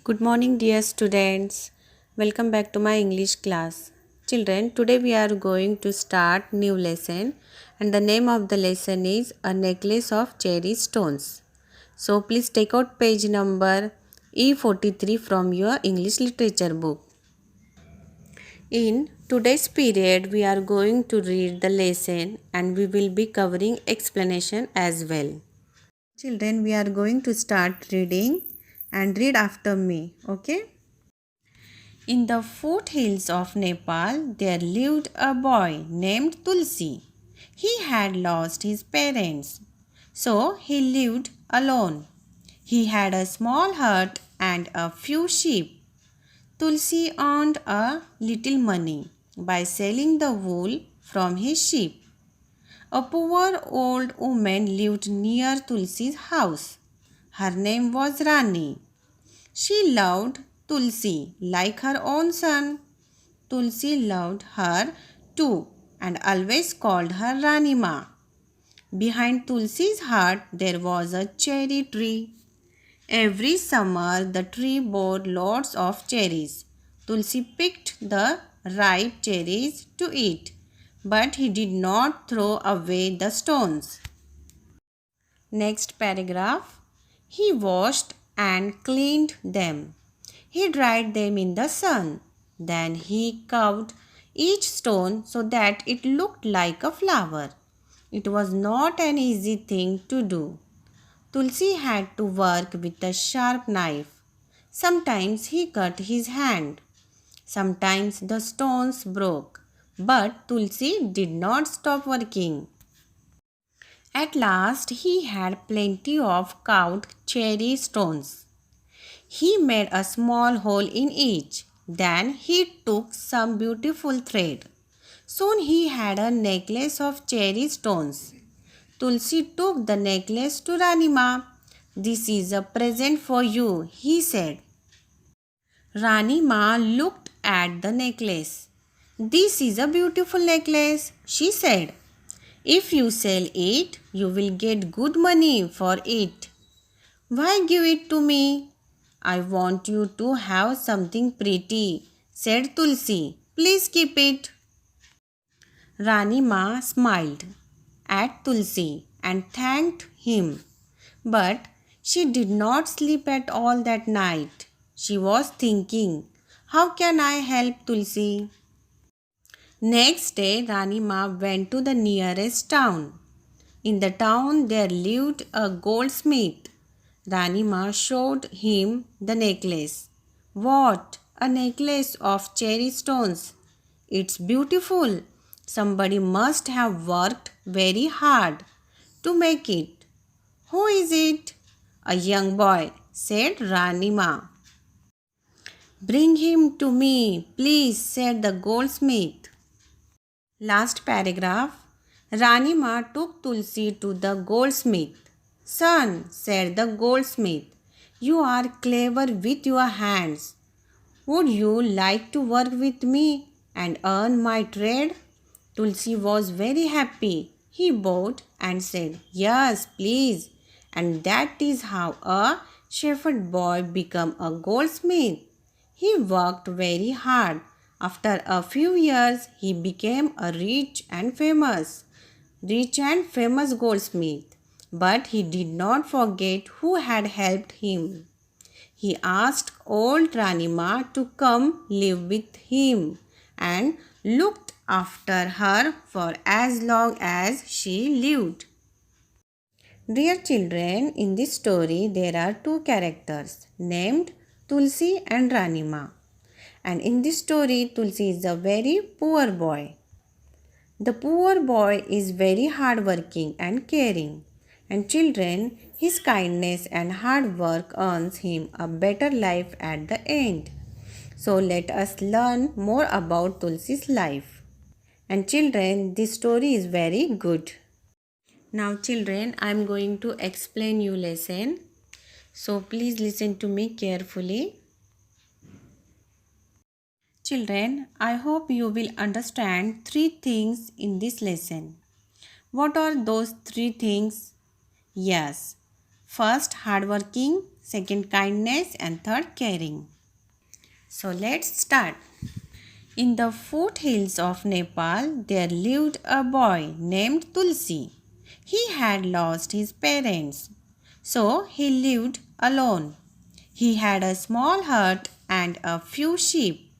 Good morning, dear students. Welcome back to my English class. Children, today we are going to start new lesson and the name of the lesson is A Necklace of Cherry Stones. So please take out page number E43 from your English literature book. In today's period, we are going to read the lesson and we will be covering explanation as well. Children, we are going to start reading and read after me, okay? In the foothills of Nepal, there lived a boy named Tulsi. He had lost his parents, so he lived alone. He had a small hut and a few sheep. Tulsi earned a little money by selling the wool from his sheep. A poor old woman lived near Tulsi's house. Her name was Rani. She loved Tulsi like her own son. Tulsi loved her too and always called her Rani Ma. Behind Tulsi's hut there was a cherry tree. Every summer the tree bore lots of cherries. Tulsi picked the ripe cherries to eat, but he did not throw away the stones. Next paragraph. He washed and cleaned them. He dried them in the sun. Then he carved each stone so that it looked like a flower. It was not an easy thing to do. Tulsi had to work with a sharp knife. Sometimes he cut his hand. Sometimes the stones broke. But Tulsi did not stop working. At last he had plenty of carved cherry stones. He made a small hole in each. Then he took some beautiful thread. Soon he had a necklace of cherry stones. Tulsi took the necklace to Ranima. "This is a present for you," he said. Ranima looked at the necklace. "This is a beautiful necklace," she said. "If you sell it, you will get good money for it." "Why give it to me? I want you to have something pretty," said Tulsi. "Please keep it." Rani Ma smiled at Tulsi and thanked him. But she did not sleep at all that night. She was thinking, "How can I help Tulsi?" Next day, Rani Ma went to the nearest town. In the town there lived a goldsmith. Rani Ma showed him the necklace. "What? A necklace of cherry stones. It's beautiful. Somebody must have worked very hard to make it." "Who is it?" "A young boy," said Rani Ma. "Bring him to me, please," said the goldsmith. Last paragraph. Rani Ma took Tulsi to the goldsmith. "Son," said the goldsmith, "you are clever with your hands. Would you like to work with me and earn my trade?" Tulsi was very happy. He bowed and said, "Yes, please." And that is how a shepherd boy became a goldsmith. He worked very hard. After a few years, he became a rich and famous goldsmith. But he did not forget who had helped him. He asked old Ranima to come live with him and looked after her for as long as she lived. Dear children, in this story there are two characters named Tulsi and Ranima. And in this story, Tulsi is a very poor boy. The poor boy is very hardworking and caring. And children, his kindness and hard work earns him a better life at the end. So let us learn more about Tulsi's life. And children, this story is very good. Now children, I am going to explain you lesson. So please listen to me carefully. Children, I hope you will understand three things in this lesson. What are those three things? Yes. First, hardworking. second kindness, and third caring. So let's start. In the foothills of Nepal, there lived a boy named Tulsi. He had lost his parents, so he lived alone. He had a small hut and a few sheep.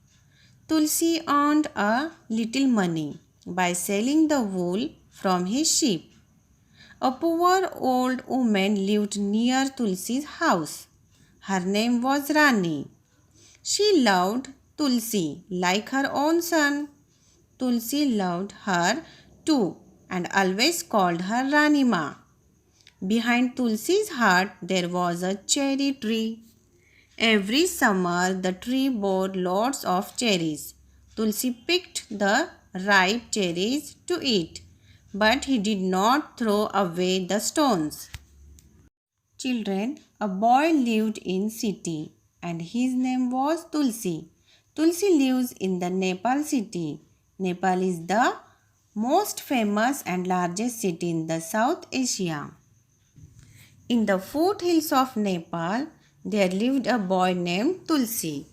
Tulsi earned a little money by selling the wool from his sheep. A poor old woman lived near Tulsi's house. Her name was Rani. She loved Tulsi like her own son. Tulsi loved her too and always called her Rani Ma. Behind Tulsi's hut there was a cherry tree. Every summer the tree bore lots of cherries. Tulsi picked the ripe cherries to eat, but he did not throw away the stones. Children, a boy lived in city and his name was Tulsi. Tulsi lives in the Nepal city. Nepal is the most famous and largest city in the South Asia. In the foothills of Nepal, there lived a boy named Tulsi.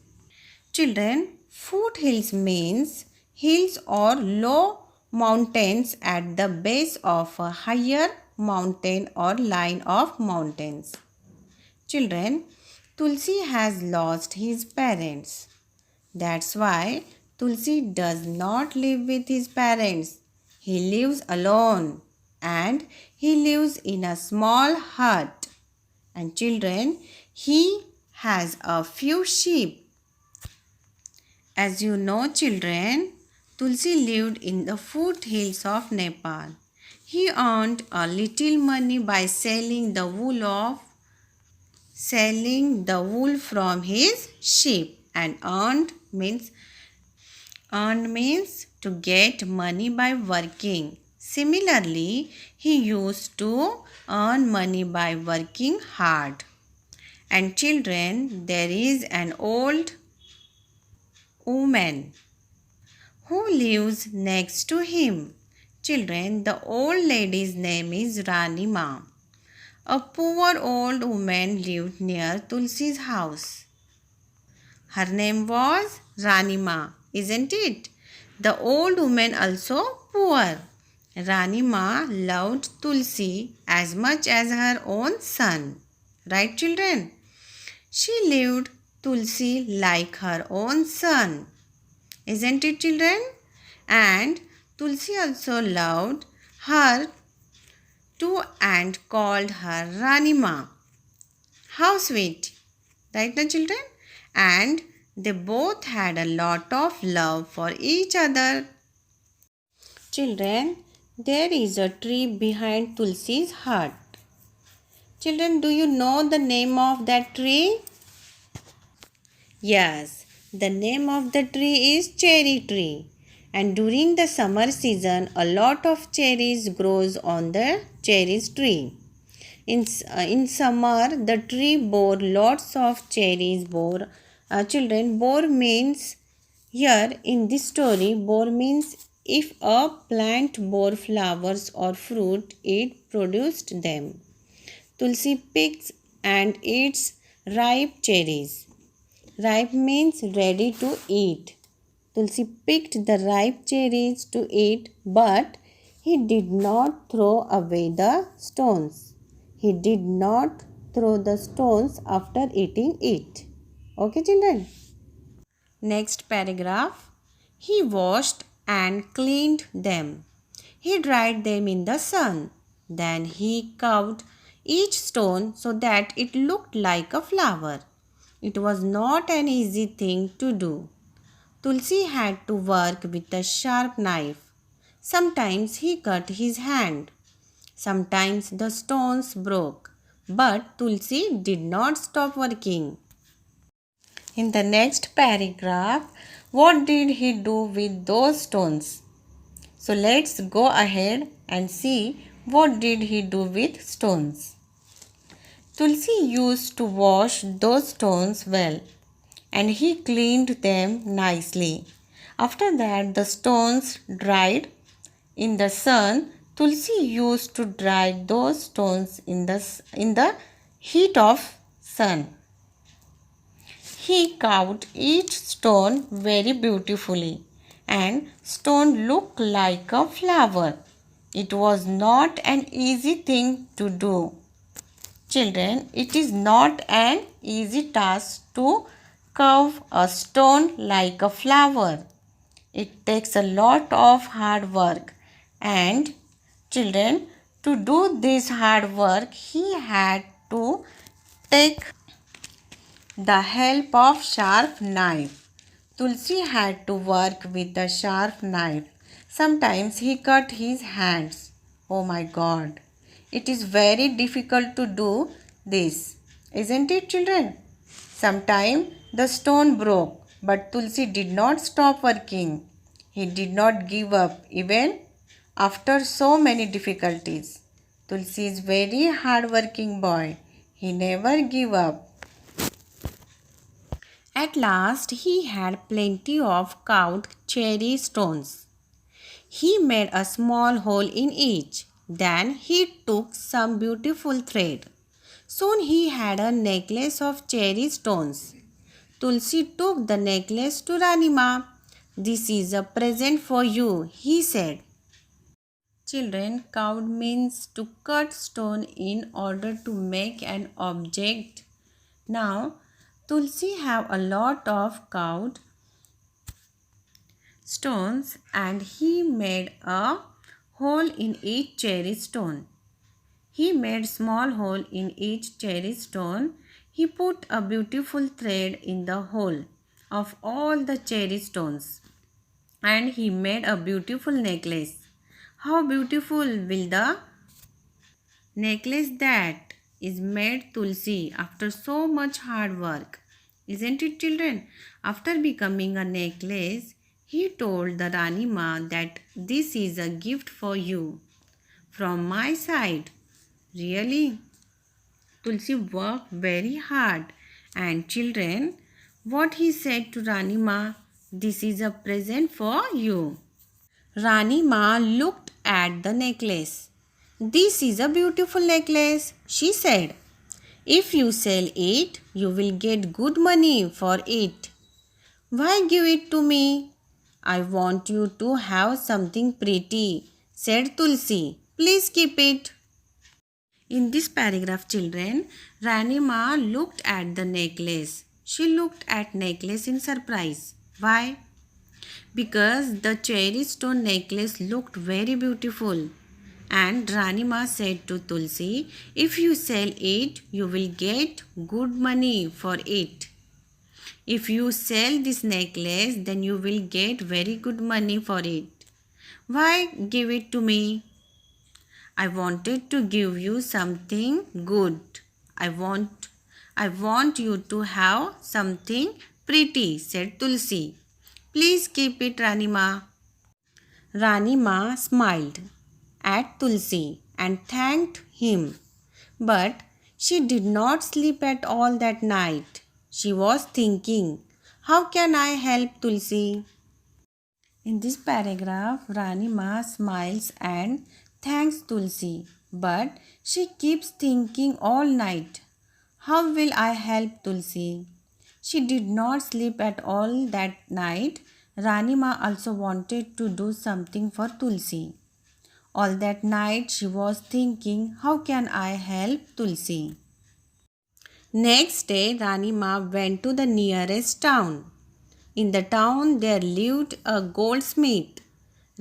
Children, foothills means hills or low mountains at the base of a higher mountain or line of mountains. Children, Tulsi has lost his parents. That's why Tulsi does not live with his parents. He lives alone and he lives in a small hut. And children, he has a few sheep. As you know, children, Tulsi lived in the foothills of Nepal. He earned a little money by selling the wool from his sheep, and earned means to get money by working. Similarly, he used to earn money by working hard. And children, there is an old woman who lives next to him. Children, the old lady's name is Rani Ma. A poor old woman lived near Tulsi's house. Her name was Rani Ma, isn't it? The old woman also poor. Rani Ma loved Tulsi as much as her own son. Right, children? She lived Tulsi like her own son. Isn't it, children? And Tulsi also loved her too and called her Rani Ma. How sweet. Right now, children? And they both had a lot of love for each other. Children, there is a tree behind Tulsi's hut. Children, do you know the name of that tree? Yes, the name of the tree is cherry tree. And during the summer season, a lot of cherries grows on the cherry tree. In summer, the tree bore lots of cherries. Children, bore means here in this story, bore means if a plant bore flowers or fruit, it produced them. Tulsi picks and eats ripe cherries. Ripe means ready to eat. Tulsi picked the ripe cherries to eat, but he did not throw away the stones. He did not throw the stones after eating it. Okay, children? Next paragraph. He washed and cleaned them. He dried them in the sun. Then he carved each stone so that it looked like a flower. It was not an easy thing to do. Tulsi had to work with a sharp knife. Sometimes he cut his hand. Sometimes the stones broke. But Tulsi did not stop working. In the next paragraph, what did he do with those stones? So let's go ahead and see what did he do with stones. Tulsi used to wash those stones well and he cleaned them nicely. After that, the stones dried in the sun. Tulsi used to dry those stones in the heat of sun. He carved each stone very beautifully, and stone looked like a flower. It was not an easy thing to do. Children, it is not an easy task to carve a stone like a flower. It takes a lot of hard work, and children, to do this hard work, he had to take the help of sharp knife. Tulsi had to work with the sharp knife. Sometimes he cut his hands. Oh my God. It is very difficult to do this, isn't it, children? Sometimes the stone broke, but Tulsi did not stop working. He did not give up even after so many difficulties. Tulsi is very hard-working boy. He never give up. At last he had plenty of carved cherry stones. He made a small hole in each. Then he took some beautiful thread. Soon he had a necklace of cherry stones. Tulsi took the necklace to Ranima. "This is a present for you," he said. Children, carved means to cut stone in order to make an object. Now, Tulsi have a lot of carved stones and he made a hole in each cherry stone. He made small hole in each cherry stone. He put a beautiful thread in the hole of all the cherry stones and he made a beautiful necklace. How beautiful will the necklace that is made, Tulsi, after so much hard work. Isn't it, children? After becoming a necklace, he told the Rani Ma that this is a gift for you from my side. Really? Tulsi worked very hard. And children, what he said to Rani Ma, "This is a present for you." Rani Ma looked at the necklace. "This is a beautiful necklace," she said. "If you sell it, you will get good money for it. Why give it to me?" "I want you to have something pretty," said Tulsi. "Please keep it." In this paragraph, children, Rani Ma looked at the necklace. She looked at necklace in surprise. Why? Because the cherry stone necklace looked very beautiful. And Rani Ma said to Tulsi, "If you sell it, you will get good money for it. If you sell this necklace, then you will get very good money for it. Why give it to me?" "I wanted to give you something good. I want you to have something pretty," said Tulsi. "Please keep it, Rani Ma." Rani Ma smiled at Tulsi and thanked him. But she did not sleep at all that night. She was thinking, "How can I help Tulsi?" In this paragraph, Rani Ma smiles and thanks Tulsi, but she keeps thinking all night, "How will I help Tulsi?" She did not sleep at all that night. Rani Ma also wanted to do something for Tulsi. All that night she was thinking, "How can I help Tulsi?" Next day, Rani Ma went to the nearest town. In the town there lived a goldsmith.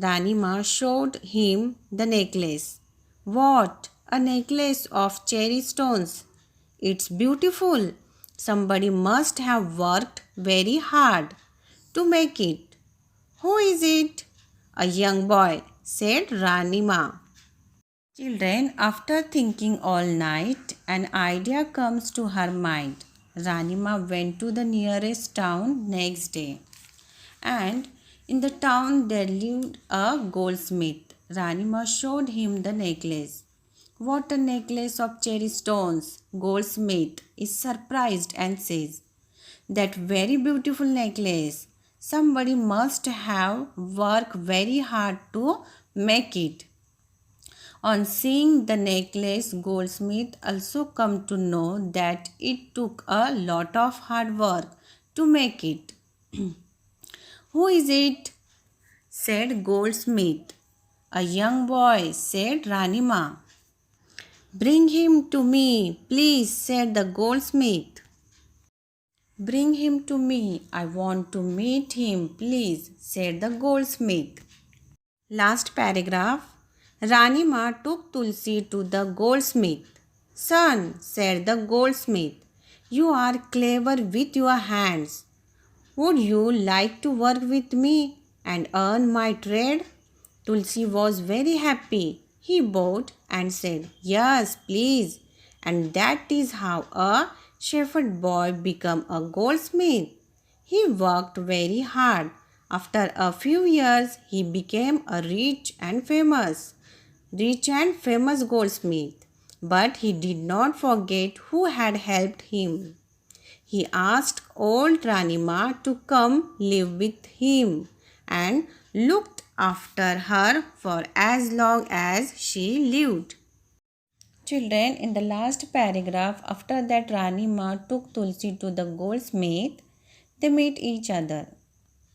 Rani Ma showed him the necklace. "What? A necklace of cherry stones. It's beautiful. Somebody must have worked very hard to make it." "Who is it?" "A young boy," said Rani Ma. Children, after thinking all night, an idea comes to her mind. Rani Ma went to the nearest town next day. And in the town there lived a goldsmith. Rani Ma showed him the necklace. "What a necklace of cherry stones!" Goldsmith is surprised and says, "That very beautiful necklace. Somebody must have worked very hard to make it." On seeing the necklace, Goldsmith also come to know that it took a lot of hard work to make it. Who is it? Said Goldsmith. A young boy, said Ranima. Bring him to me, please, said the goldsmith. Bring him to me, I want to meet him, please, said the goldsmith. Last paragraph. Ranima took Tulsi to the goldsmith. Son, said the goldsmith, you are clever with your hands. Would you like to work with me and earn my trade? Tulsi was very happy. He bowed and said, yes, please. And that is how a shepherd boy became a goldsmith. He worked very hard. After a few years, he became a rich and famous goldsmith. But he did not forget who had helped him. He asked old Ranima to come live with him and looked after her for as long as she lived. Children, in the last paragraph, after that Ranima took Tulsi to the goldsmith, they met each other.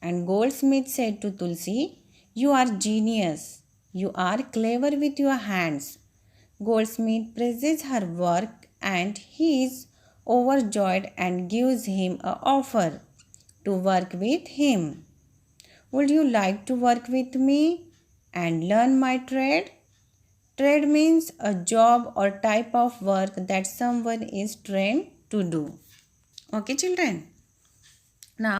And goldsmith said to Tulsi, you are genius. You are clever with your hands. Goldsmith praises her work and he is overjoyed and gives him an offer to work with him. Would you like to work with me and learn my trade? Trade means a job or type of work that someone is trained to do. Okay, children? Now,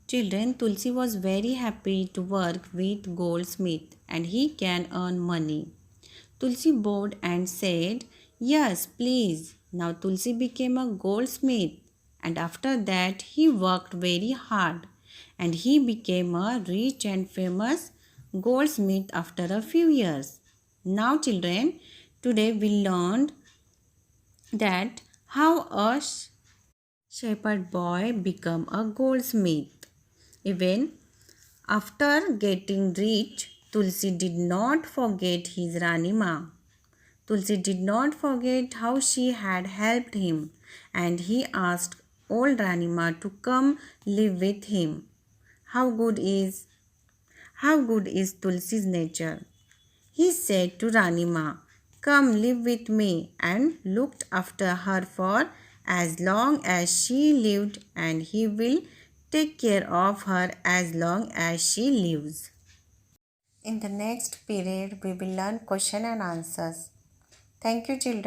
children, Tulsi was very happy to work with Goldsmith and he can earn money. Tulsi bowed and said, yes, please. Now Tulsi became a goldsmith and after that he worked very hard and he became a rich and famous goldsmith after a few years. Now children, today we learned that how a shepherd boy became a goldsmith. Even after getting rich, Tulsi did not forget his Ranima. Tulsi did not forget how she had helped him and he asked old Ranima to come live with him. How good is Tulsi's nature? He said to Ranima, come live with me and looked after her for as long as she lived and he will take care of her as long as she lives. In the next period, we will learn question and answers. Thank you, children.